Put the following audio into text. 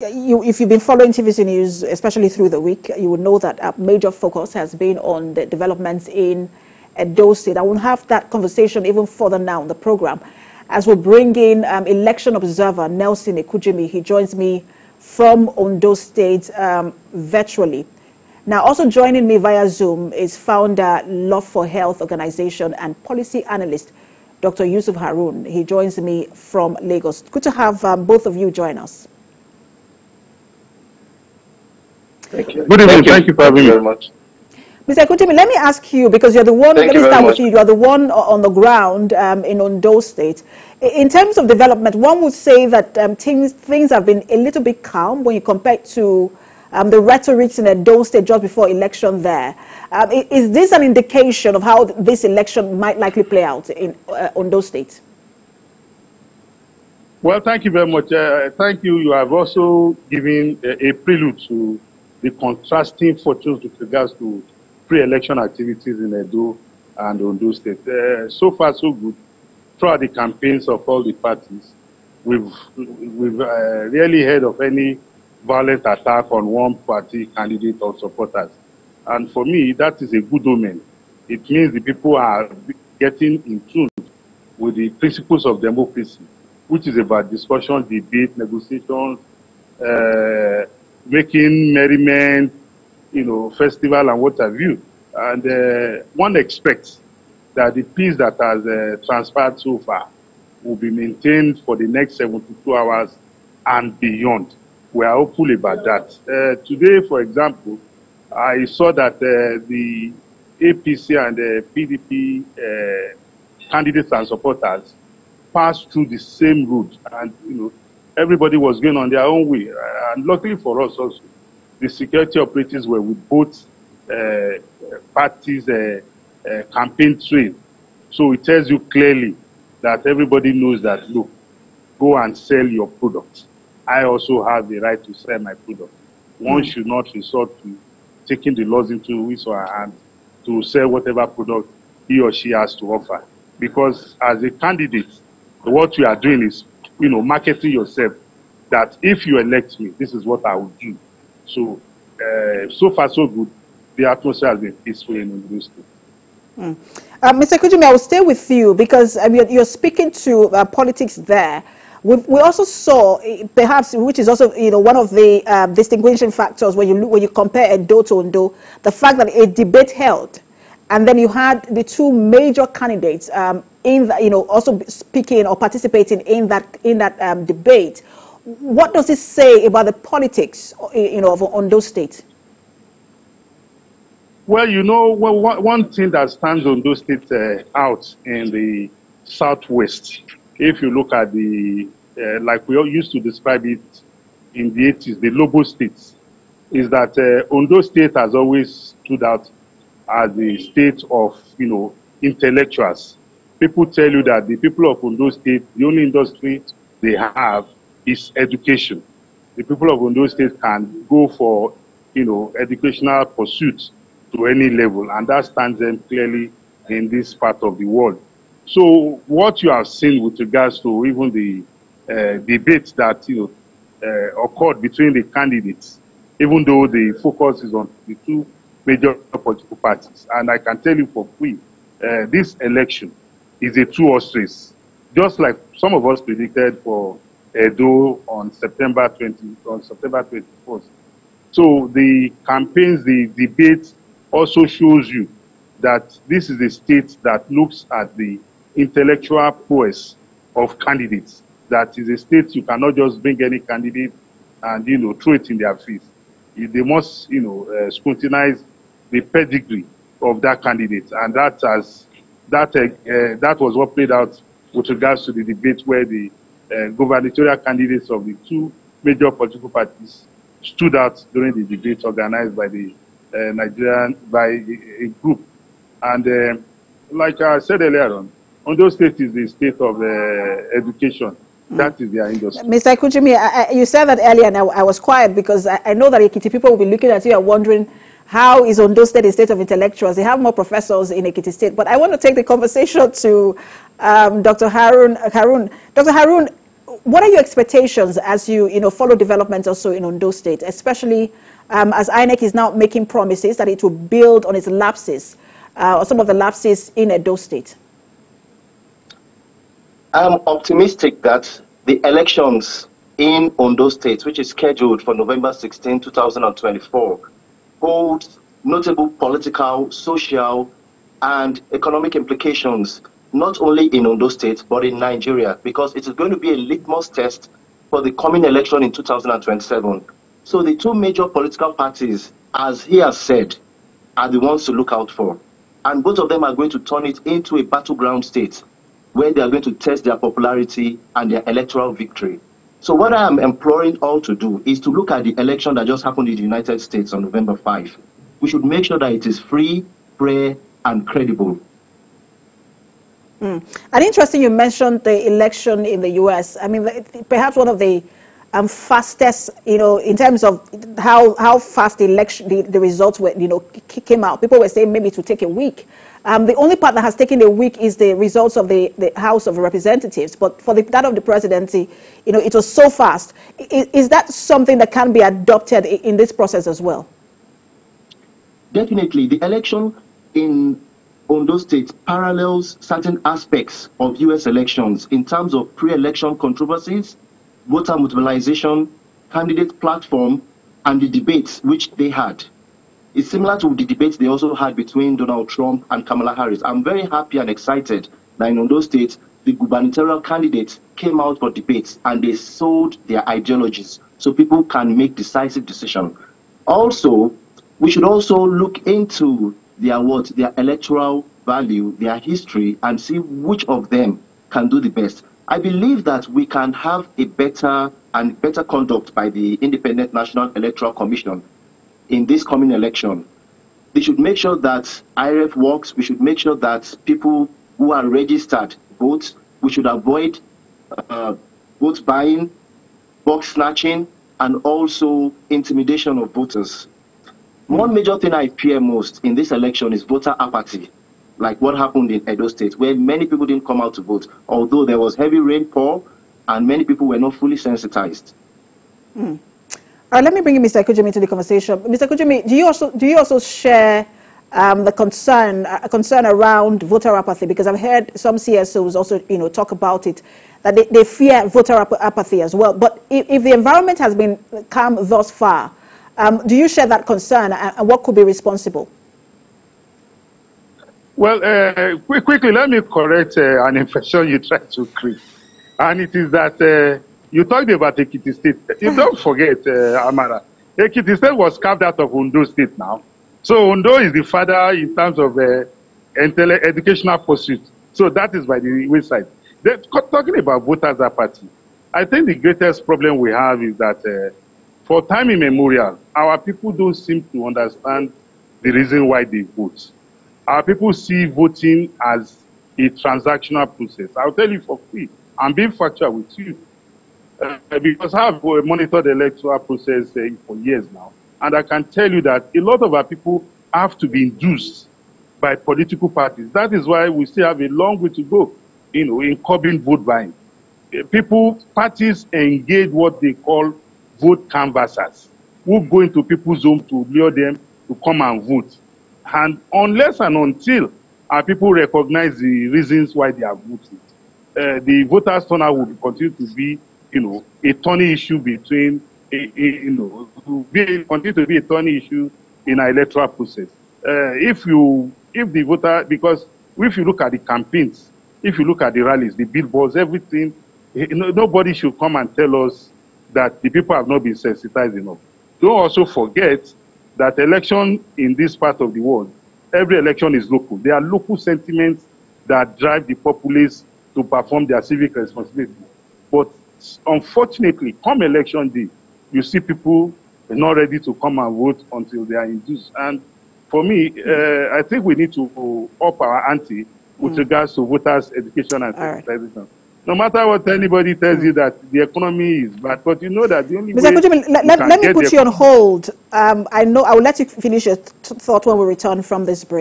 If you've been following TVC News, especially through the week, you would know that a major focus has been on the developments in Ondo State. I will have that conversation even further now in the program as we bring in election observer Nelson Ekujimi. He joins me from Ondo State virtually. Now, also joining me via Zoom is founder Love for Health Organization and policy analyst Dr. Yusuf Harun. He joins me from Lagos. Good to have both of you join us. Thank you. Good evening. Thank you for having me. Very much. Mr. Ekujimi, let me ask you, because you're the one, let me start with you. You are the one on the ground in Ondo State. In terms of development, one would say that things have been a little bit calm when you compare to the rhetoric in Ondo State just before election there. Is this an indication of how this election might likely play out in Ondo State? Well, thank you very much. Thank you. You have also given a prelude to the contrasting fortunes with regards to pre-election activities in Edo and Ondo State. So far, so good. Throughout the campaigns of all the parties, we've rarely heard of any violent attack on one party candidate or supporters. And for me, that is a good omen. It means the people are getting in tune with the principles of democracy, which is about discussion, debate, negotiations, making merriment, festival and what have you. And one expects that the peace that has transpired so far will be maintained for the next 72 hours and beyond. We are hopeful about that. Today, for example, I saw that the APC and the PDP candidates and supporters passed through the same route, and everybody was going on their own way. And luckily for us also, the security operatives were with both parties' campaign train. So it tells you clearly that everybody knows that, look, go and sell your product. I also have the right to sell my product. One should not resort to taking the laws into his or her hand to sell whatever product he or she has to offer. Because as a candidate, what you are doing is, marketing yourself, that if you elect me, this is what I will do. So, so far so good. The atmosphere has been peaceful in Ondo State. Mr. Ekujimi, I will stay with you because you're speaking to politics there. We also saw, perhaps, which is also one of the distinguishing factors when you compare Edo to Ondo, the fact that a debate held, and then you had the two major candidates also speaking or participating in that debate. What does this say about the politics of Ondo State? Well, one thing that stands Ondo State out in the southwest, if you look at the, like we all used to describe it in the 80s, the Lobo states, is that Ondo State has always stood out as the state of, intellectuals. People tell you that the people of Ondo State, the only industry they have is education. The people of Ondo State can go for, educational pursuits to any level, and that stands them clearly in this part of the world. So what you have seen with regards to even the debates that occurred between the candidates, even though the focus is on the two major political parties, and I can tell you for free, this election is a two-horse race, just like some of us predicted for Edo on September 21st. So the campaigns, the debates also shows you that this is a state that looks at the intellectual prowess of candidates. That is a state you cannot just bring any candidate and throw it in their face. They must scrutinize the pedigree of that candidate, and that was what played out with regards to the debate where the gubernatorial candidates of the two major political parties stood out during the debate organized by the by a group. And like I said earlier on, Ondo State is the state of education. That is their industry. Mr. Ekujimi, you said that earlier, and I was quiet because I know that Ekiti people will be looking at you and wondering, how is Ondo State a state of intellectuals? They have more professors in Ekiti State. But I want to take the conversation to Dr. Harun. Dr. Harun, what are your expectations as you follow developments also in Ondo State, especially as INEC is now making promises that it will build on its lapses, or some of the lapses in Ondo State? I'm optimistic that the elections in Ondo State, which is scheduled for November 16, 2024, holds notable political, social, and economic implications, not only in Ondo State, but in Nigeria, because it is going to be a litmus test for the coming election in 2027. So the two major political parties, as he has said, are the ones to look out for. And both of them are going to turn it into a battleground state where they are going to test their popularity and their electoral victory. So what I am imploring all to do is to look at the election that just happened in the United States on November 5. We should make sure that it is free, fair, and credible. And interesting, you mentioned the election in the U.S. I mean, perhaps one of the fastest, in terms of how fast the results were, came out. People were saying maybe it would take a week. The only part that has taken a week is the results of the House of Representatives. But for that of the presidency, it was so fast. Is that something that can be adopted in this process as well? Definitely. The election in Ondo State parallels certain aspects of U.S. elections in terms of pre-election controversies, voter mobilization, candidate platform, and the debates which they had. It's similar to the debates they also had between Donald Trump and Kamala Harris. I'm very happy and excited that in Ondo State, the gubernatorial candidates came out for debates and they sold their ideologies so people can make decisive decisions. Also, we should also look into their electoral value, their history, and see which of them can do the best. I believe that we can have a better conduct by the Independent National Electoral Commission in this coming election. They should make sure that IRF works. We should make sure that people who are registered vote. We should avoid vote buying, box snatching, and also intimidation of voters. One major thing I fear most in this election is voter apathy, like what happened in Edo State, where many people didn't come out to vote, although there was heavy rainfall and many people were not fully sensitized. All right, let me bring in Mr. Ekujimi into the conversation. Mr. Ekujimi, do you also share the concern around voter apathy? Because I've heard some CSOs also talk about it, that they fear voter apathy as well. But if the environment has been calm thus far, do you share that concern, and what could be responsible? Well, quickly, let me correct an impression you tried to create. And it is that you talked about Ekiti State. You don't forget, Amara, Ekiti State was carved out of Ondo State now. So Ondo is the father in terms of educational pursuit. So that is by the wayside. Talking about voters apathy, I think the greatest problem we have is that for time immemorial, our people don't seem to understand the reason why they vote. Our people see voting as a transactional process. I'll tell you for free. I'm being factual with you. Because I've monitored the electoral process for years now. And I can tell you that a lot of our people have to be induced by political parties. That is why we still have a long way to go, in curbing vote buying. Parties engage what they call vote canvassers, who go into people's homes to lure them to come and vote. And unless and until our people recognize the reasons why they are voting, the voters' turnout will continue to be, a thorny issue between, continue to be a thorny issue in our electoral process. If the voter, because if you look at the campaigns, if you look at the rallies, the billboards, everything, nobody should come and tell us that the people have not been sensitized enough. Don't also forget that election in this part of the world, every election is local. There are local sentiments that drive the populace to perform their civic responsibility. But unfortunately, come election day, you see people not ready to come and vote until they are induced. And for me, I think we need to up our ante with regards to voters' education and sensitization. Right. No matter what anybody tells you that the economy is bad, but you know that the only way... Mr. Ekujimi, let me put you on hold. I will let you finish your thought when we return from this break.